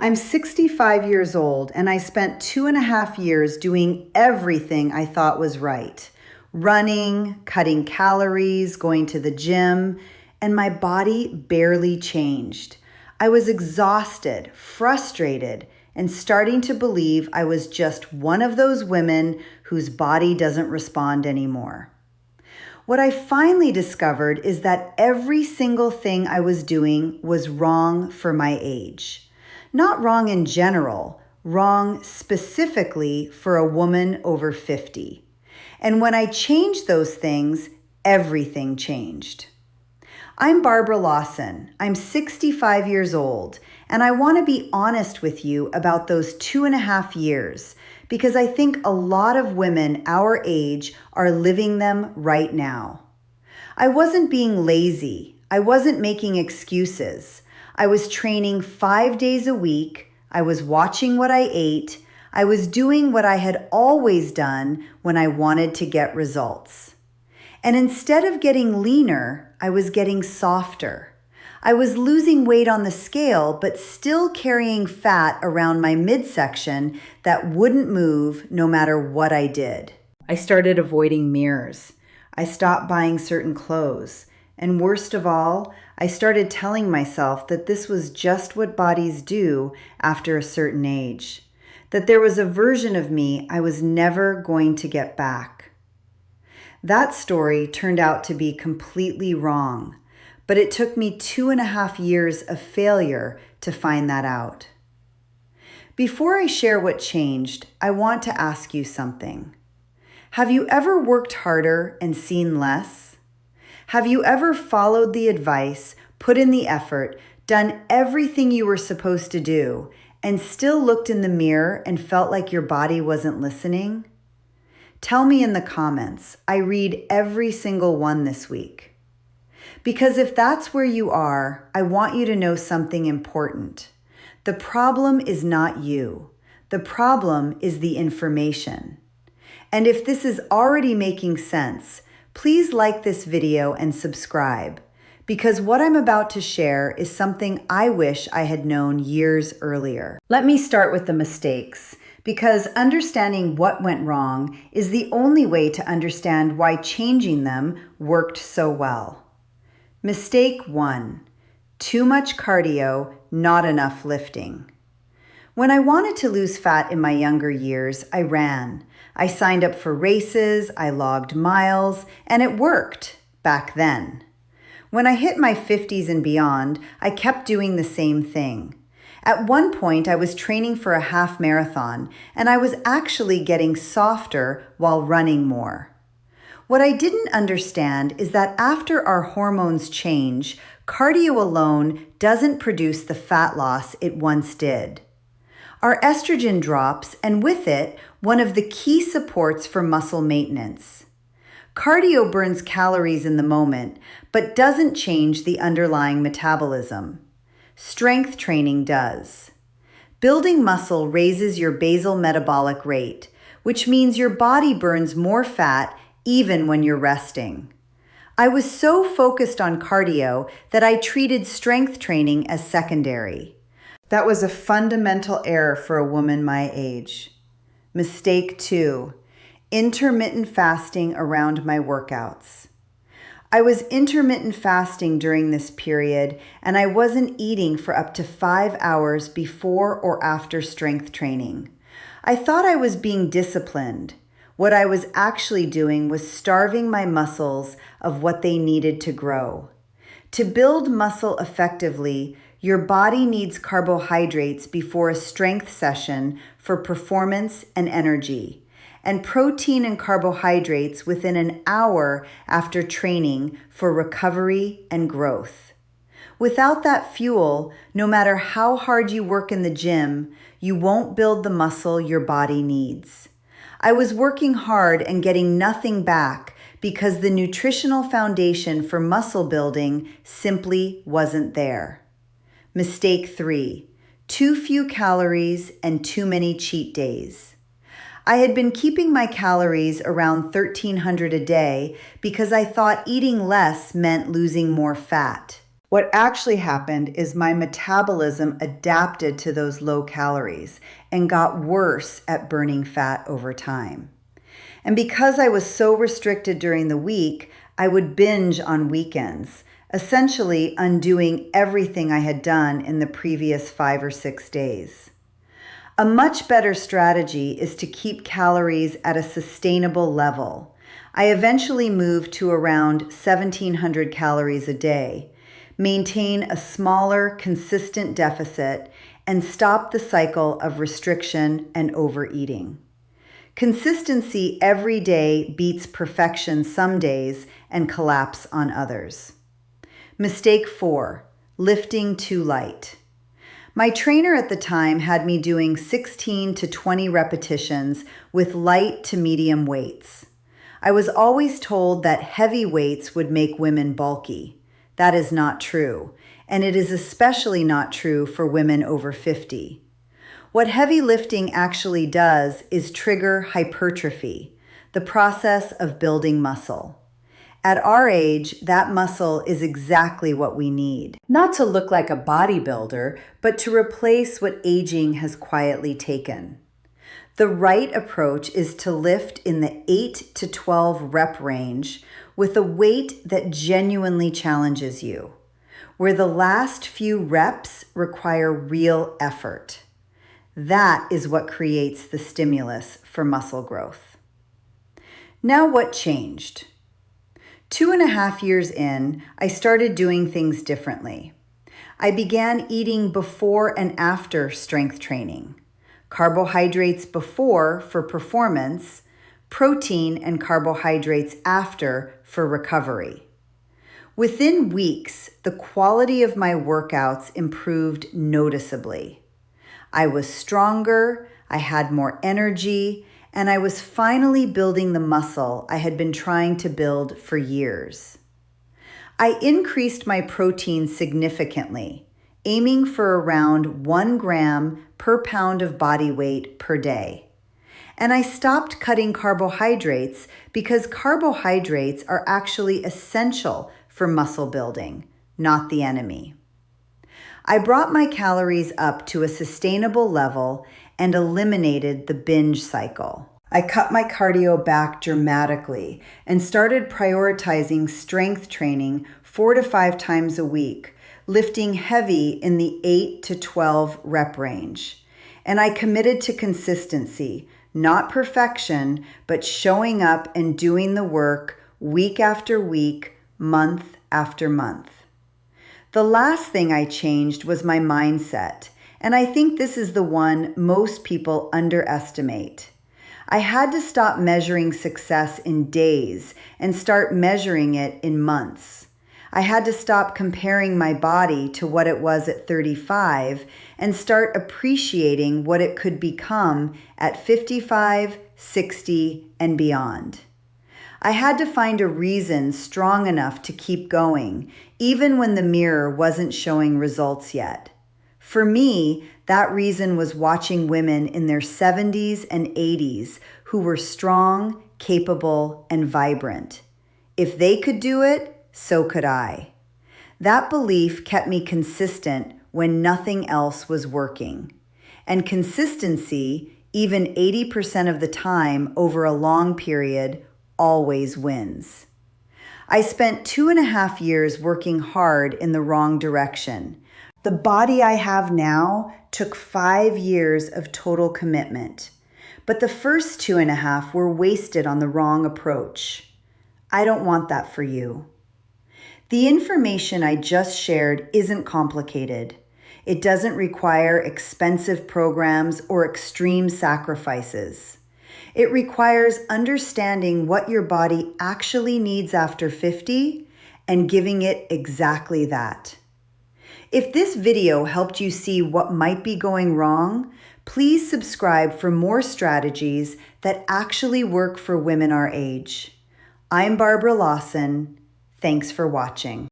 I'm 65 years old and I spent 2.5 years doing everything I thought was right. Running, cutting calories, going to the gym, and my body barely changed. I was exhausted, frustrated, and starting to believe I was just one of those women whose body doesn't respond anymore. What I finally discovered is that every single thing I was doing was wrong for my age. Not wrong in general, wrong specifically for a woman over 50. And when I changed those things, everything changed. I'm Barbara Lawson. I'm 65 years old, and I want to be honest with you about those 2.5 years because I think a lot of women our age are living them right now. I wasn't being lazy. I wasn't making excuses. I was training 5 days a week. I was watching what I ate. I was doing what I had always done when I wanted to get results. And instead of getting leaner, I was getting softer. I was losing weight on the scale, but still carrying fat around my midsection that wouldn't move no matter what I did. I started avoiding mirrors. I stopped buying certain clothes. And worst of all, I started telling myself that this was just what bodies do after a certain age. That there was a version of me I was never going to get back. That story turned out to be completely wrong, but it took me 2.5 years of failure to find that out. Before I share what changed, I want to ask you something. Have you ever worked harder and seen less? Have you ever followed the advice, put in the effort, done everything you were supposed to do, and still looked in the mirror and felt like your body wasn't listening? Tell me in the comments. I read every single one this week. Because if that's where you are, I want you to know something important. The problem is not you. The problem is the information. And if this is already making sense, please like this video and subscribe, because what I'm about to share is something I wish I had known years earlier. Let me start with the mistakes, because understanding what went wrong is the only way to understand why changing them worked so well. Mistake 1: too much cardio, not enough lifting. When I wanted to lose fat in my younger years, I ran. I signed up for races, I logged miles, and it worked back then. When I hit my 50s and beyond, I kept doing the same thing. At one point, I was training for a half marathon, and I was actually getting softer while running more. What I didn't understand is that after our hormones change, cardio alone doesn't produce the fat loss it once did. Our estrogen drops, and with it, one of the key supports for muscle maintenance. Cardio burns calories in the moment, but doesn't change the underlying metabolism. Strength training does. Building muscle raises your basal metabolic rate, which means your body burns more fat even when you're resting. I was so focused on cardio that I treated strength training as secondary. That was a fundamental error for a woman my age. Mistake 2: intermittent fasting around my workouts. I was intermittent fasting during this period, and I wasn't eating for up to 5 hours before or after strength training. I thought I was being disciplined. What I was actually doing was starving my muscles of what they needed to grow. To build muscle effectively, your body needs carbohydrates before a strength session for performance and energy, and protein and carbohydrates within an hour after training for recovery and growth. Without that fuel, no matter how hard you work in the gym, you won't build the muscle your body needs. I was working hard and getting nothing back because the nutritional foundation for muscle building simply wasn't there. Mistake 3: too few calories and too many cheat days. I had been keeping my calories around 1,300 a day because I thought eating less meant losing more fat. What actually happened is my metabolism adapted to those low calories and got worse at burning fat over time. And because I was so restricted during the week, I would binge on weekends, essentially undoing everything I had done in the previous 5 or 6 days. A much better strategy is to keep calories at a sustainable level. I eventually moved to around 1,700 calories a day, maintain a smaller, consistent deficit, and stop the cycle of restriction and overeating. Consistency every day beats perfection some days and collapse on others. Mistake 4, lifting too light. My trainer at the time had me doing 16 to 20 repetitions with light to medium weights. I was always told that heavy weights would make women bulky. That is not true, and it is especially not true for women over 50. What heavy lifting actually does is trigger hypertrophy, the process of building muscle. At our age, that muscle is exactly what we need. Not to look like a bodybuilder, but to replace what aging has quietly taken. The right approach is to lift in the 8 to 12 rep range with a weight that genuinely challenges you, where the last few reps require real effort. That is what creates the stimulus for muscle growth. Now, what changed? 2.5 years in, I started doing things differently. I began eating before and after strength training. Carbohydrates before for performance, protein and carbohydrates after for recovery. Within weeks, the quality of my workouts improved noticeably. I was stronger, I had more energy, and I was finally building the muscle I had been trying to build for years. I increased my protein significantly, aiming for around 1 gram per pound of body weight per day. And I stopped cutting carbohydrates because carbohydrates are actually essential for muscle building, not the enemy. I brought my calories up to a sustainable level and eliminated the binge cycle. I cut my cardio back dramatically and started prioritizing strength training 4 to 5 times a week, lifting heavy in the 8 to 12 rep range. And I committed to consistency, not perfection, but showing up and doing the work week after week, month after month. The last thing I changed was my mindset, and I think this is the one most people underestimate. I had to stop measuring success in days and start measuring it in months. I had to stop comparing my body to what it was at 35 and start appreciating what it could become at 55, 60, and beyond. I had to find a reason strong enough to keep going, even when the mirror wasn't showing results yet. For me, that reason was watching women in their 70s and 80s who were strong, capable, and vibrant. If they could do it, so could I. That belief kept me consistent when nothing else was working. And consistency, even 80% of the time over a long period, always wins. I spent 2.5 years working hard in the wrong direction. The body I have now took 5 years of total commitment, but the first 2.5 were wasted on the wrong approach. I don't want that for you. The information I just shared isn't complicated. It doesn't require expensive programs or extreme sacrifices. It requires understanding what your body actually needs after 50 and giving it exactly that. If this video helped you see what might be going wrong, please subscribe for more strategies that actually work for women our age. I'm Barbara Lawson. Thanks for watching.